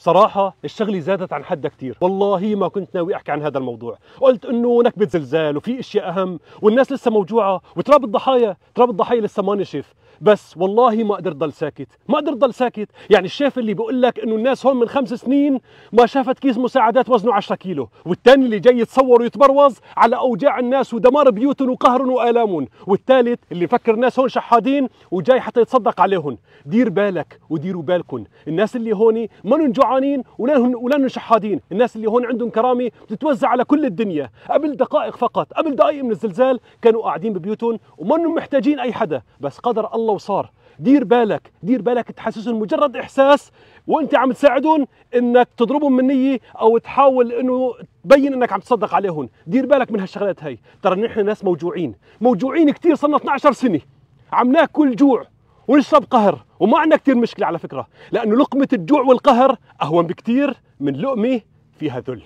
صراحة الشغلة زادت عن حدها كتير، والله ما كنت ناوي أحكي عن هذا الموضوع. قلت إنه نكبة زلزال وفي أشياء أهم والناس لسه موجوعة وتراب الضحايا لسه ما نشف. بس والله ما قدرت ضل ساكت، ما قدرت ضل ساكت. يعني الشيف اللي بيقول لك إنه الناس هون من 5 سنين ما شافت كيس مساعدات وزنه 10 كيلو، والثاني اللي جاي يتصور ويتبروز على أوجاع الناس ودمار بيوتهم وقهرهم وآلامهم، والثالث اللي فكر الناس هون شحادين وجاي حتى يتصدق عليهم. دير بالك وديروا بالكم، الناس اللي هون ما جوعانين ولا شحادين، الناس اللي هون عندهم كرامة بتتوزع على كل الدنيا. قبل دقائق فقط، قبل دقائق من الزلزال كانوا قاعدين ببيوتهم وما محتاجين أي حدا، بس قدر الله وصار. دير بالك، دير بالك تحسسهم مجرد إحساس وأنت عم تساعدهم إنك تضربهم من نية أو تحاول إنه تبين إنك عم تصدق عليهم. دير بالك من هالشغلات هي. ترى نحن ناس موجوعين كتير، صرنا 12 سنة عم ناكل جوع ونشرب قهر، وما عندنا كتير مشكلة على فكرة، لأنه لقمة الجوع والقهر أهون بكتير من لقمة فيها ذل.